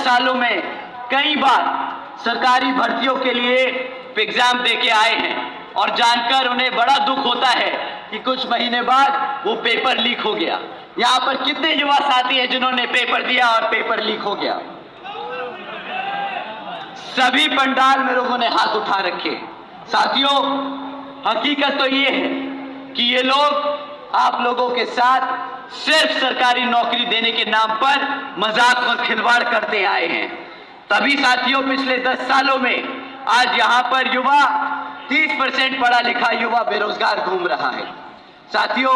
सालों में कई बार सरकारी भर्तियों के लिए एग्जाम देके आए हैं और जानकर उन्हें बड़ा दुख होता है कि कुछ महीने बाद वो पेपर लीक हो गया। यहाँ पर कितने युवा साथी हैं जिन्होंने पेपर दिया और पेपर लीक हो गया? सभी पंडाल में लोगों ने हाथ उठा रखे। साथियों, हकीकत तो ये है कि ये लोग आप लोगों के साथ सिर्फ सरकारी नौकरी देने के नाम पर मजाक और खिलवाड़ करते आए हैं। तभी साथियों, पिछले 10 सालों में आज यहाँ पर युवा 30% पढ़ा लिखा युवा बेरोजगार घूम रहा है। साथियों,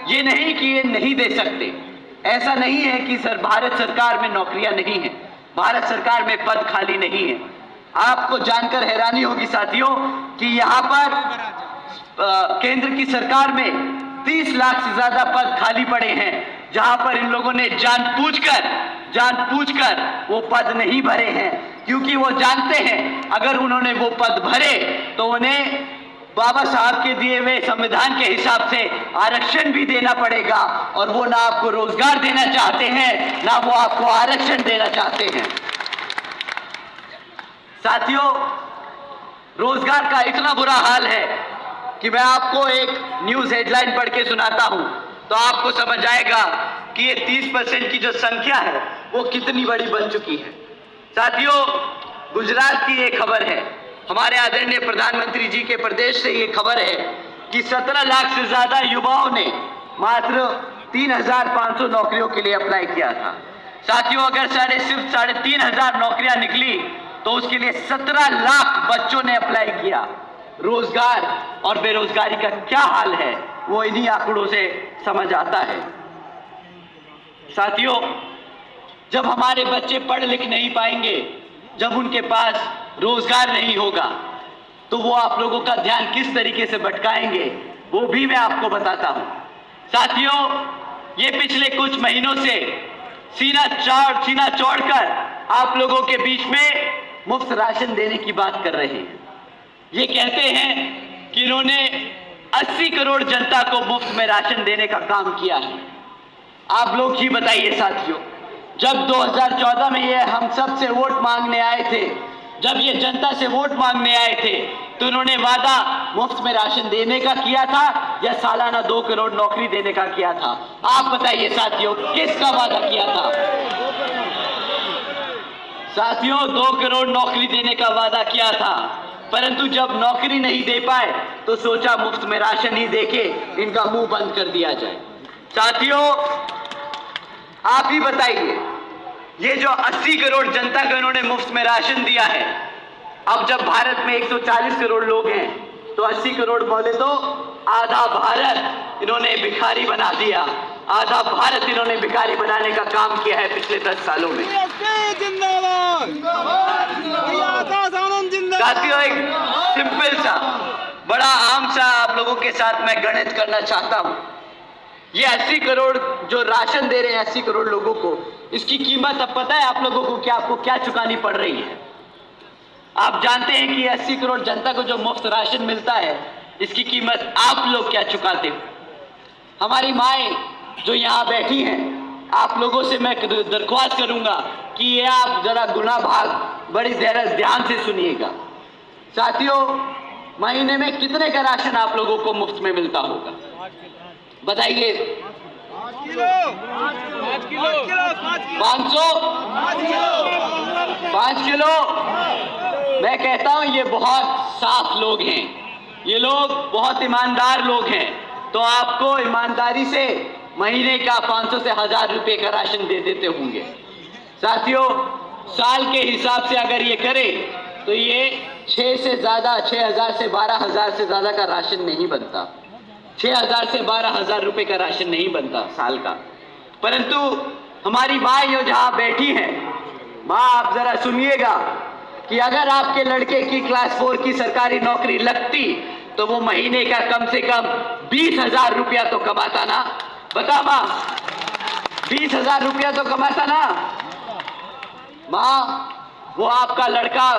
ये नहीं कि ये नहीं दे सकते, ऐसा नहीं है कि भारत सरकार में नौकरियां नहीं है, भारत सरकार में पद खाली नहीं है। आपको जानकर हैरानी होगी साथियों कि यहाँ पर केंद्र की सरकार में 30 लाख से ज्यादा पद खाली पड़े हैं, जहां पर इन लोगों ने जानबूझकर वो पद नहीं भरे हैं, क्योंकि वो जानते हैं अगर उन्होंने वो पद भरे तो उन्हें बाबा साहब के दिए हुए संविधान के हिसाब से आरक्षण भी देना पड़ेगा, और वो ना आपको रोजगार देना चाहते हैं ना वो आपको आरक्षण देना चाहते हैं। साथियों, रोजगार का इतना बुरा हाल है कि मैं आपको एक न्यूज हेडलाइन पढ़ के सुनाता हूं तो आपको समझ आएगा कि ये 30% की जो संख्या है वो कितनी बड़ी बन चुकी है। साथियों, गुजरात की ये खबर है, हमारे आदरणीय प्रधानमंत्री जी के प्रदेश से ये खबर है कि 17 लाख से ज्यादा युवाओं ने मात्र 3,500 नौकरियों के लिए अप्लाई किया था। साथियों, अगर सिर्फ 3,500 नौकरियां निकली तो उसके लिए 17 लाख बच्चों ने अप्लाई किया। रोजगार और बेरोजगारी का क्या हाल है वो इन्हीं आंकड़ों से समझ आता है। साथियों, जब हमारे बच्चे पढ़ लिख नहीं पाएंगे, जब उनके पास रोजगार नहीं होगा, तो वो आप लोगों का ध्यान किस तरीके से भटकाएंगे वो भी मैं आपको बताता हूं। साथियों, ये पिछले कुछ महीनों से सीना चौड़कर आप लोगों के बीच में मुफ्त राशन देने की बात कर रहे हैं। ये कहते हैं कि इन्होंने 80 करोड़ जनता को मुफ्त में राशन देने का काम किया है। आप लोग ही बताइए साथियों, जब 2014 में ये हम सब से वोट मांगने आए थे, जब ये जनता से वोट मांगने आए थे, तो उन्होंने वादा मुफ्त में राशन देने का किया था या सालाना 2 करोड़ नौकरी देने का किया था? आप बताइए साथियों, किसका वादा किया था? साथियों, 2 करोड़ नौकरी देने का वादा किया था, परंतु जब नौकरी नहीं दे पाए तो सोचा मुफ्त में राशन ही देके इनका मुंह बंद कर दिया जाए। साथियों, आप ही बताइए, ये जो 80 करोड़ जनता को इन्होंने मुफ्त में राशन दिया है, अब जब भारत में 140 करोड़ लोग हैं तो 80 करोड़ बोले तो आधा भारत इन्होंने भिखारी बना दिया। आधा भारत इन्होंने भिखारी बनाने का काम किया है पिछले 10 सालों में। साथियों, एक सिंपल सा बड़ा आम सा आप लोगों के साथ मैं गणित करना चाहता हूं। ये 80 करोड़ जो राशन दे रहे हैं 80 करोड़ लोगों को, इसकी कीमत अब पता है आप लोगों को कि आपको क्या चुकानी पड़ रही है? आप जानते हैं कि 80 करोड़ जनता को जो मुफ्त राशन मिलता है, इसकी कीमत आप लोग क्या चुकाते हो? हमारी माएं जो यहाँ बैठी हैं, आप लोगों से मैं दरख्वास्त करूंगा कि ये आप जरा गुना भाग बड़ी ध्यान से सुनिएगा। साथियों, महीने में कितने का राशन आप लोगों को मुफ्त में मिलता होगा? बताइए। 5 किलो। मैं कहता हूं ये बहुत साफ लोग हैं, ये लोग बहुत ईमानदार लोग हैं, तो आपको ईमानदारी से महीने का 500 से 1000 रुपए का राशन दे देते होंगे। साथियों, साल के हिसाब से अगर ये करें तो ये 6 से ज्यादा 6000 से 12000 से ज्यादा का राशन नहीं बनता। 6000 से 12000 रुपए का राशन नहीं बनता साल का। परंतु हमारी माँ जो जहाँ बैठी है, माँ आप जरा सुनिएगा कि अगर आपके लड़के की क्लास 4 की सरकारी नौकरी लगती तो वो महीने का कम से कम 20,000 रुपया तो कमाता ना। बता माँ, 20,000 रुपया तो कमाता ना। माँ, वो आपका लड़का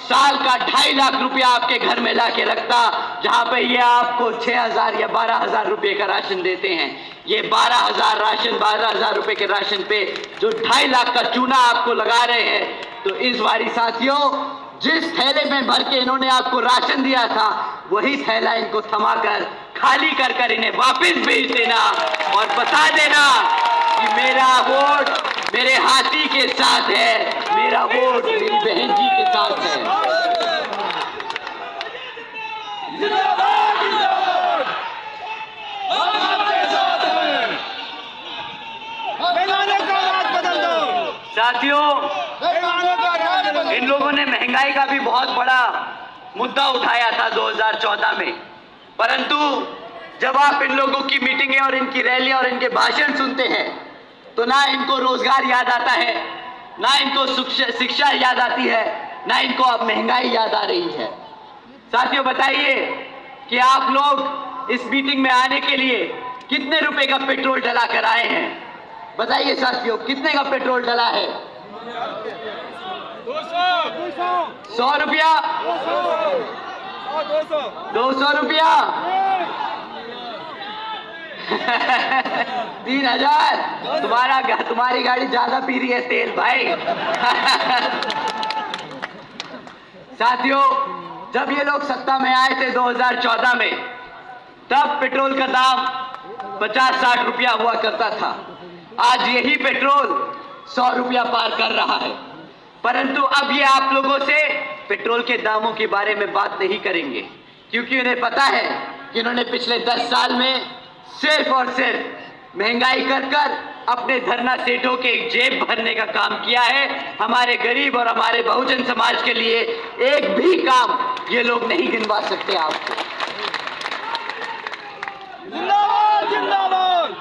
साल का 2.5 लाख रुपया आपके घर में ला के रखता, जहां पे ये आपको 6,000 या 12,000 रुपए का राशन देते हैं। ये 12,000 रुपए के राशन पे जो 2.5 लाख का चूना आपको लगा रहे हैं, तो इस बारी साथियों जिस थैले में भर के इन्होंने आपको राशन दिया था, वही थैला इनको थमाकर खाली कर कर इन्हें वापस भेज देना और बता देना कि मेरा वोट मेरे हाथी के साथ है, मेरा वोट मेरी बहन जी के साथ है। साथियों, इन लोगों ने महंगाई का भी बहुत बड़ा मुद्दा उठाया था 2014 में, परंतु जब आप इन लोगों की मीटिंगें और इनकी रैलियां और इनके भाषण सुनते हैं, तो ना इनको रोजगार याद आता है, ना इनको शिक्षा याद आती है, ना इनको अब महंगाई याद आ रही है। साथियों बताइए कि आप लोग इस मीटिंग में आने के लिए कितने रुपए का पेट्रोल डला कर आए हैं? बताइए साथियों, कितने का पेट्रोल डला है? 100 रुपया, 200 रुपया, 3,000। तुम्हारी गाड़ी ज्यादा पी रही है तेल भाई। साथियों, जब ये लोग सत्ता में आए थे 2014 में, तब पेट्रोल का दाम 50-60 रुपया हुआ करता था। आज यही पेट्रोल 100 रुपया पार कर रहा है, परंतु अब ये आप लोगों से पेट्रोल के दामों के बारे में बात नहीं करेंगे, क्योंकि उन्हें पता है कि इन्होंने पिछले 10 साल में सिर्फ और सिर्फ महंगाई कर कर अपने धरना सेठों के जेब भरने का काम किया है। हमारे गरीब और हमारे बहुजन समाज के लिए एक भी काम ये लोग नहीं गिनवा सकते आपको। जिंदाबाद जिंदाबाद।